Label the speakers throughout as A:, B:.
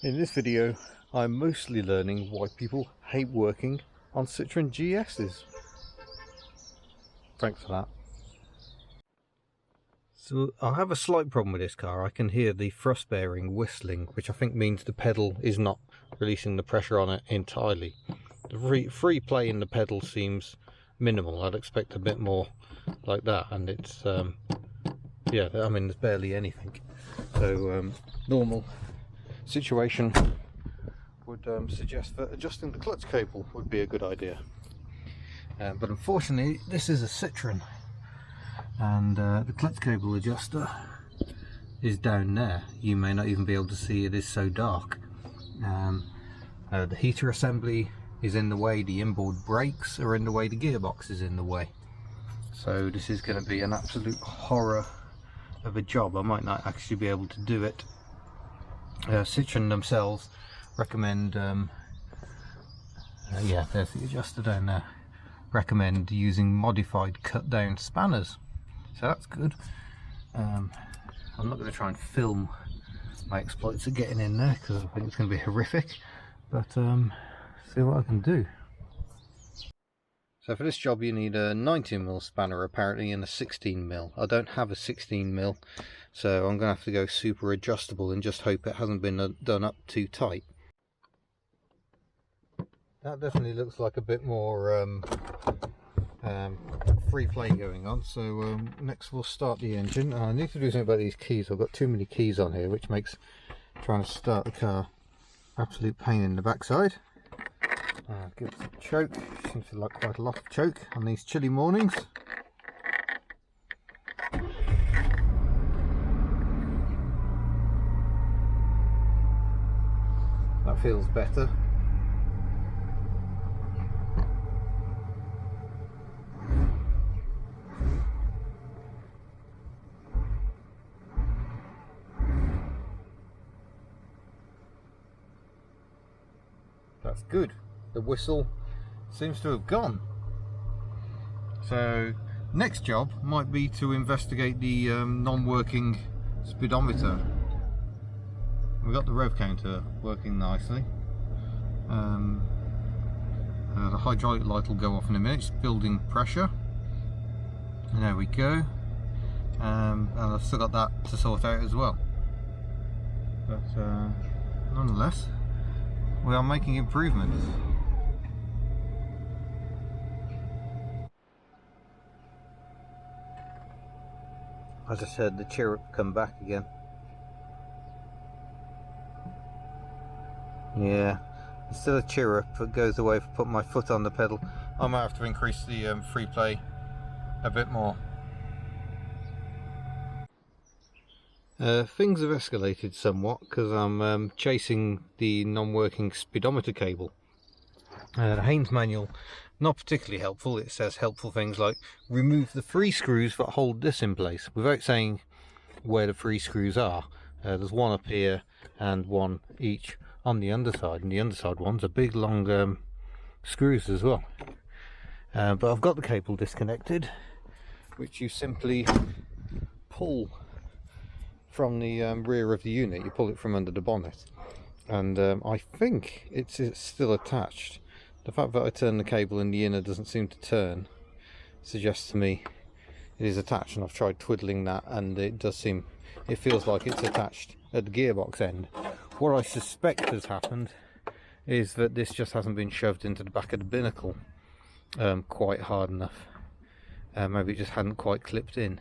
A: In this video, I'm mostly learning why people hate working on Citroen GSs. Thanks for that. So I have a slight problem with this car. I can hear the thrust bearing whistling, which I think means the pedal is not releasing the pressure on it entirely. The free play in the pedal seems minimal. I'd expect a bit more like that, and it's yeah, I mean, there's barely anything. So normal situation would suggest that adjusting the clutch cable would be a good idea, but unfortunately this is a Citroen, and the clutch cable adjuster is down there. You may not even be able to see, it is so dark. The heater assembly is in the way, the inboard brakes are in the way, the gearbox is in the way. So this is going to be an absolute horror of a job. I might not actually be able to do it. Citroen themselves recommend, yeah, there's the adjuster down there, recommend using modified cut down spanners, so that's good. I'm not going to try and film my exploits of getting in there because I think it's going to be horrific, but see what I can do. So for this job you need a 19mm spanner apparently and a 16mm. I don't have a 16mm, so I'm going to have to go super adjustable and just hope it hasn't been done up too tight. That definitely looks like a bit more free play going on. So next we'll start the engine. I need to do something about these keys. I've got too many keys on here, which makes trying to start the car absolute pain in the backside. Give it some choke. Seems to like quite a lot of choke on these chilly mornings. That feels better. That's good. The whistle seems to have gone. So next job might be to investigate the non-working speedometer. We've got the rev counter working nicely. The hydraulic light will go off in a minute. It's building pressure, and there we go. And I've still got that to sort out as well, but nonetheless we are making improvements. I just heard the chirrup come back again. Yeah, it's still a chirrup, it goes away if I put my foot on the pedal. I might have to increase the free play a bit more. Things have escalated somewhat because I'm chasing the non-working speedometer cable. The Haynes manual, not particularly helpful. It says helpful things like remove the free screws that hold this in place, without saying where the free screws are. There's one up here and one each on the underside, and the underside ones are big long screws as well. But I've got the cable disconnected, which you simply pull from the rear of the unit. You pull it from under the bonnet, and I think it's still attached. The fact that I turn the cable and the inner doesn't seem to turn suggests to me it is attached, and I've tried twiddling that and it does seem, it feels like it's attached at the gearbox end. What I suspect has happened is that this just hasn't been shoved into the back of the binnacle quite hard enough. Maybe it just hadn't quite clipped in.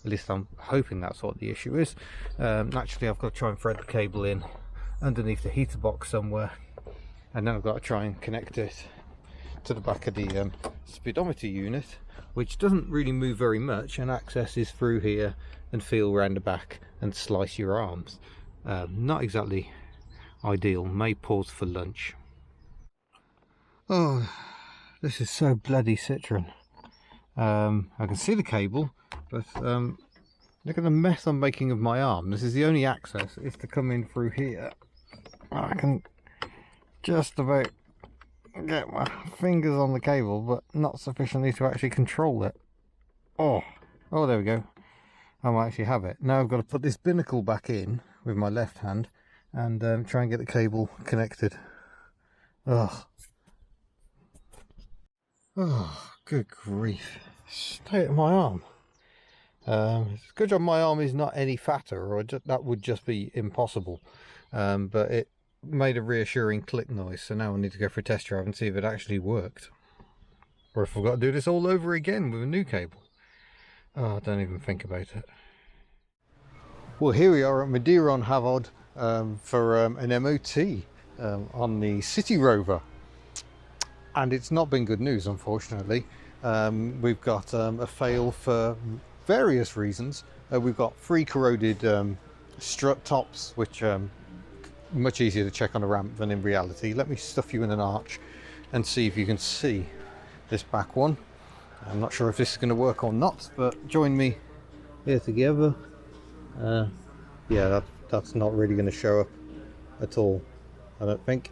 A: At least I'm hoping that's what the issue is. Naturally I've got to try and thread the cable in underneath the heater box somewhere, and then I've got to try and connect it to the back of the speedometer unit, which doesn't really move very much, and access is through here and feel around the back and slice your arms. Not exactly ideal. May pause for lunch. Oh, this is so bloody Citroen. I can see the cable, but look at the mess I'm making of my arm. This is the only access, is to come in through here. I can just about get my fingers on the cable, but not sufficiently to actually control it. Oh, there we go. I might actually have it. Now I've got to put this binnacle back in with my left hand and try and get the cable connected. Oh, good grief. State of my arm. It's a good job my arm is not any fatter, or that would just be impossible. But it made a reassuring click noise, so now I need to go for a test drive and see if it actually worked. Or if I've got to do this all over again with a new cable. Oh, don't even think about it. Well, here we are at Madeira on Havod for an MOT on the CityRover. And it's not been good news, unfortunately. We've got a fail for various reasons. We've got 3 corroded strut tops, which much easier to check on a ramp than in reality. Let me stuff you in an arch and see if you can see this back one. I'm not sure if this is going to work or not, but join me here together. Yeah, that's not really going to show up at all, I don't think.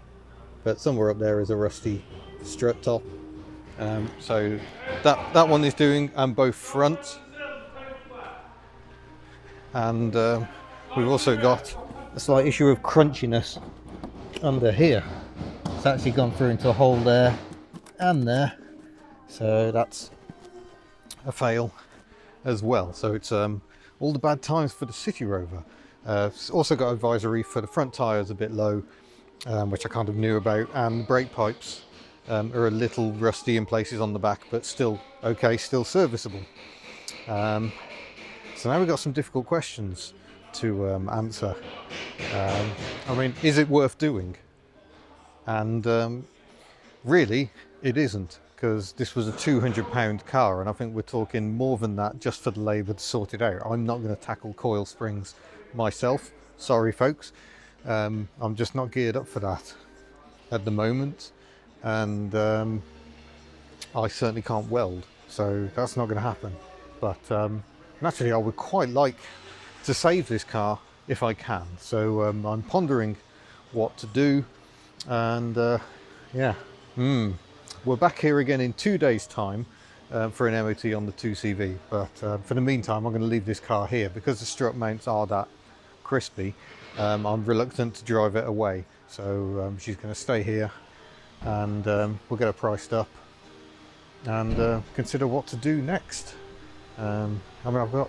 A: But somewhere up there is a rusty strut top. So that one is doing, and both front. And we've also got a slight issue of crunchiness under here. It's actually gone through into a hole there and there. So that's a fail as well. So it's all the bad times for the CityRover. It's also got advisory for the front tyres a bit low, which I kind of knew about, and the brake pipes are a little rusty in places on the back, but still okay, still serviceable. So now we've got some difficult questions to answer. I mean, is it worth doing? And really, it isn't, because this was a £200 car, and I think we're talking more than that just for the labour to sort it out. I'm not going to tackle coil springs myself, sorry folks. I'm just not geared up for that at the moment, and I certainly can't weld, so that's not going to happen. But naturally I would quite like to save this car if I can, so I'm pondering what to do. And yeah, we're back here again in 2 days time for an MOT on the 2CV, but for the meantime I'm going to leave this car here because the strut mounts are that crispy. I'm reluctant to drive it away, so she's going to stay here, and we'll get her priced up and consider what to do next. I mean,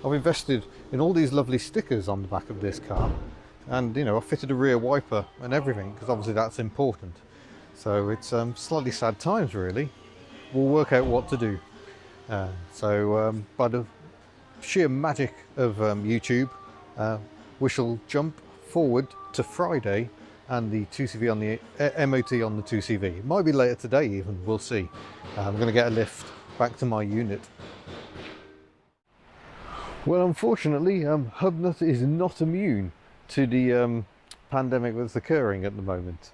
A: I've invested in all these lovely stickers on the back of this car, and you know, I fitted a rear wiper and everything because obviously that's important. So it's slightly sad times really. We'll work out what to do. So by the sheer magic of YouTube, we shall jump forward to Friday and the 2CV on the MOT on the 2CV. It might be later today even, we'll see. I'm going to get a lift back to my unit. Well, unfortunately, HubNut is not immune to the pandemic that's occurring at the moment.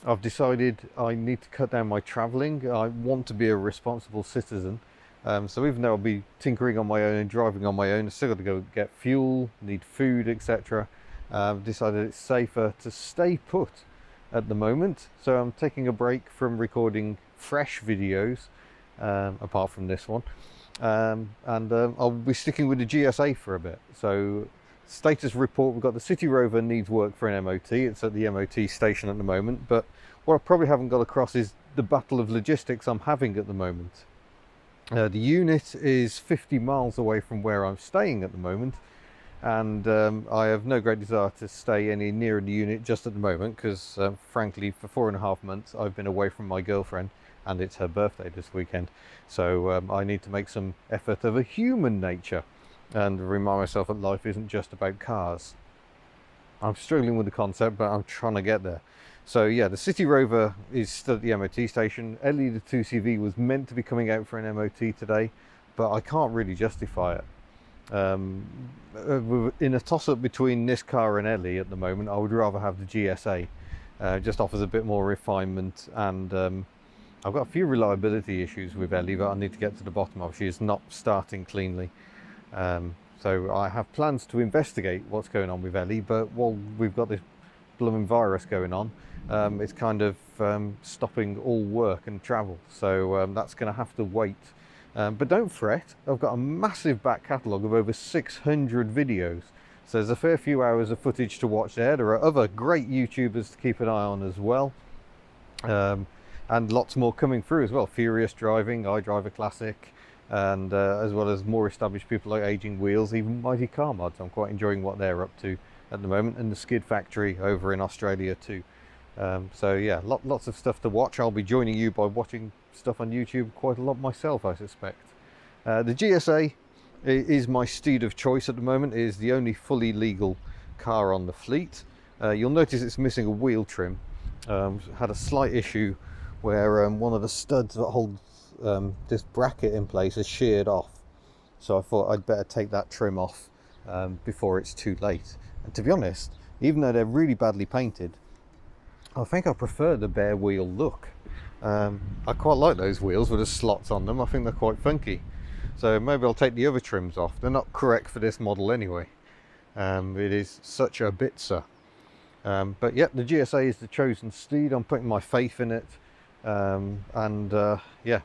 A: I've decided I need to cut down my travelling. I want to be a responsible citizen. So even though I'll be tinkering on my own and driving on my own, I've still got to go get fuel, need food, etc. I've decided it's safer to stay put at the moment. So I'm taking a break from recording fresh videos, apart from this one. And I'll be sticking with the GSA for a bit. So status report, we've got the CityRover needs work for an MOT. It's at the MOT station at the moment. But what I probably haven't got across is the battle of logistics I'm having at the moment. The unit is 50 miles away from where I'm staying at the moment, and I have no great desire to stay any nearer the unit just at the moment, because frankly for 4.5 months I've been away from my girlfriend, and it's her birthday this weekend. So I need to make some effort of a human nature and remind myself that life isn't just about cars. I'm struggling with the concept, but I'm trying to get there. So yeah, the CityRover is still at the MOT station. Ellie the 2CV was meant to be coming out for an MOT today, but I can't really justify it. In a toss-up between this car and Ellie at the moment, I would rather have the GSA. Just offers a bit more refinement, and I've got a few reliability issues with Ellie that I need to get to the bottom of. She is not starting cleanly. So I have plans to investigate what's going on with Ellie, but while we've got this blooming virus going on, it's kind of stopping all work and travel. So that's going to have to wait. But don't fret, I've got a massive back catalogue of over 600 videos So there's a fair few hours of footage to watch there. There are other great YouTubers to keep an eye on as well. And lots more coming through as well. Furious Driving, iDriver Classic, and as well as more established people like Aging Wheels, even Mighty Car Mods. I'm quite enjoying what they're up to at the moment, and the Skid Factory over in Australia too. So yeah, lots of stuff to watch. I'll be joining you by watching stuff on YouTube quite a lot myself, I suspect. The GSA is my steed of choice at the moment. It is the only fully legal car on the fleet. You'll notice it's missing a wheel trim. Had a slight issue where one of the studs that holds this bracket in place is sheared off. So I thought I'd better take that trim off before it's too late. And to be honest, even though they're really badly painted, I think I prefer the bare wheel look. I quite like those wheels with the slots on them. I think they're quite funky. So maybe I'll take the other trims off. They're not correct for this model anyway. It is such a bitzer. But yeah, the GSA is the chosen steed. I'm putting my faith in it. Yeah,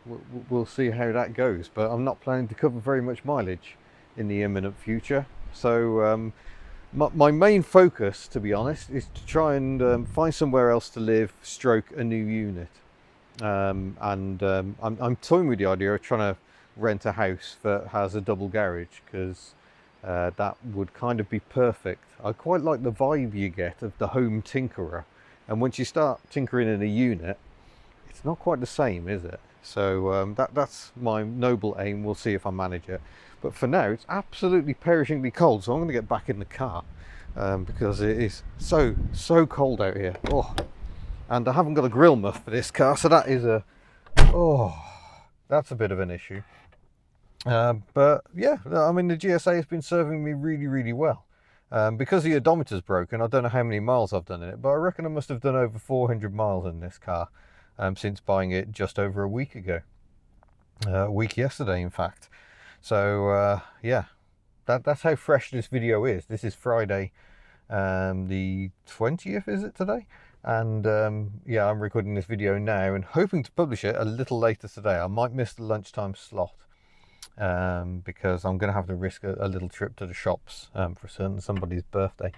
A: we'll see how that goes. But I'm not planning to cover very much mileage in the imminent future. So my main focus, to be honest, is to try and find somewhere else to live, stroke a new unit. I'm toying with the idea of trying to rent a house that has a double garage, because that would kind of be perfect. I quite like the vibe you get of the home tinkerer, and once you start tinkering in a unit, it's not quite the same, is it? So that's my noble aim. We'll see if I manage it. But for now, it's absolutely perishingly cold, so I'm going to get back in the car because it is so cold out here. Oh, and I haven't got a grill muff for this car, so that is that's a bit of an issue. But yeah, I mean, the GSA has been serving me really well. Because the odometer's broken, I don't know how many miles I've done in it, but I reckon I must have done over 400 miles in this car since buying it just over a week ago. A week yesterday, in fact. So yeah, that's how fresh this video is. This is Friday, the 20th, is it today? And yeah, I'm recording this video now and hoping to publish it a little later today. I might miss the lunchtime slot because I'm going to have to risk a little trip to the shops for somebody's birthday.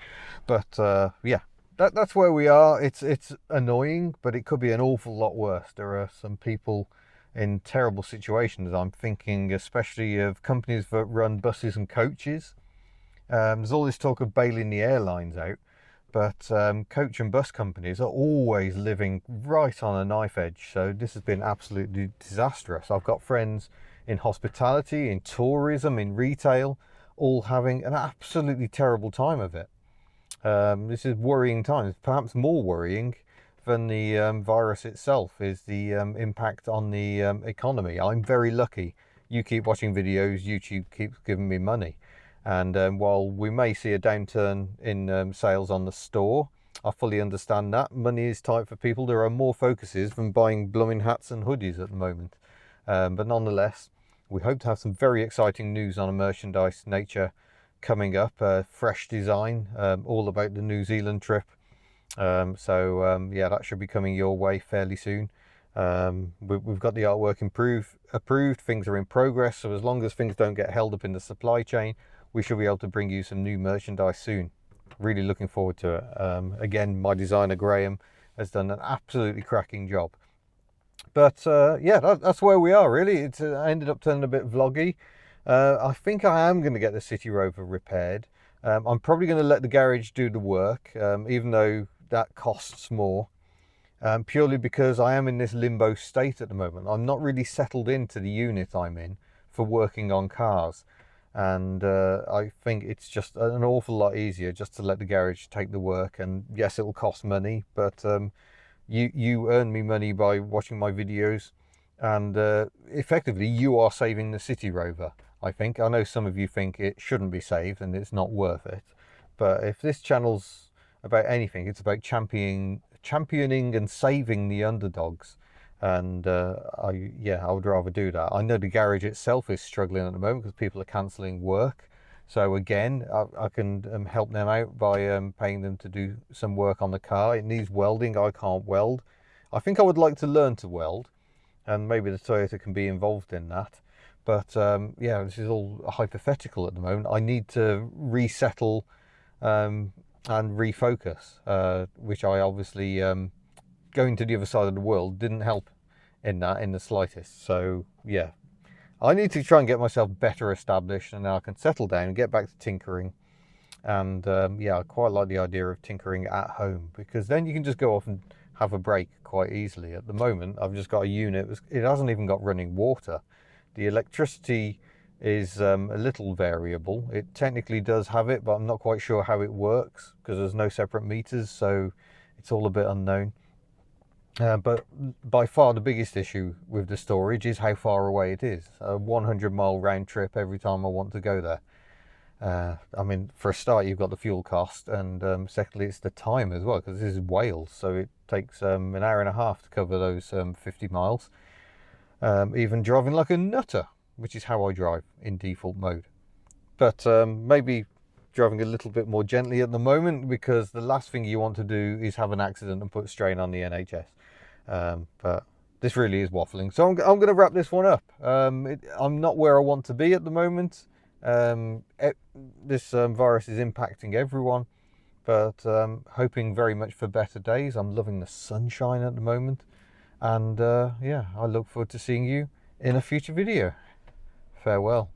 A: But yeah, that's where we are. It's annoying, but it could be an awful lot worse. There are some people in terrible situations. I'm thinking especially of companies that run buses and coaches. There's all this talk of bailing the airlines out, but coach and bus companies are always living right on a knife edge. So this has been absolutely disastrous. I've got friends in hospitality, in tourism, in retail, all having an absolutely terrible time of it. This is worrying times. Perhaps more worrying than the virus itself is the impact on the economy. I'm very lucky. You keep watching videos, YouTube keeps giving me money. And while we may see a downturn in sales on the store, I fully understand that. Money is tight for people. There are more focuses than buying blooming hats and hoodies at the moment. But nonetheless, we hope to have some very exciting news on a merchandise nature coming up. Fresh design, all about the New Zealand trip. Yeah, that should be coming your way fairly soon. We've got the artwork approved. Things are in progress. So as long as things don't get held up in the supply chain, we should be able to bring you some new merchandise soon. Really looking forward to it. Again, my designer Graham has done an absolutely cracking job. But yeah, that's where we are really. It's ended up turning a bit vloggy. I think I am going to get the CityRover repaired. I'm probably going to let the garage do the work, even though that costs more. Purely because I am in this limbo state at the moment. I'm not really settled into the unit I'm in for working on cars. And I think it's just an awful lot easier just to let the garage take the work. And yes, it will cost money, but you earn me money by watching my videos, and effectively you are saving the CityRover. I think. I know some of you think it shouldn't be saved and it's not worth it, but if this channel's about anything, it's about championing and saving the underdogs. And I would rather do that. I know the garage itself is struggling at the moment because people are cancelling work. So again, I can help them out by paying them to do some work on the car. It needs welding. I can't weld. I think I would like to learn to weld, and maybe the Toyota can be involved in that. But yeah, this is all hypothetical at the moment. I need to resettle and refocus, which I obviously, going to the other side of the world didn't help in the slightest. So yeah, I need to try and get myself better established, and then I can settle down and get back to tinkering. And yeah, I quite like the idea of tinkering at home, because then you can just go off and have a break quite easily. At the moment, I've just got a unit, it hasn't even got running water. The electricity is a little variable. It technically does have it, but I'm not quite sure how it works, because there's no separate meters, so it's all a bit unknown. But by far the biggest issue with the storage is how far away it is. A 100-mile round trip every time I want to go there. I mean, for a start, you've got the fuel cost, and secondly, it's the time as well, because this is Wales, so it takes an hour and a half to cover those 50 miles. Even driving like a nutter, which is how I drive in default mode. But maybe driving a little bit more gently at the moment, because the last thing you want to do is have an accident and put strain on the NHS. But this really is waffling, so I'm going to wrap this one up. I'm not where I want to be at the moment. This virus is impacting everyone, but hoping very much for better days. I'm loving the sunshine at the moment, and yeah, I look forward to seeing you in a future video. Farewell.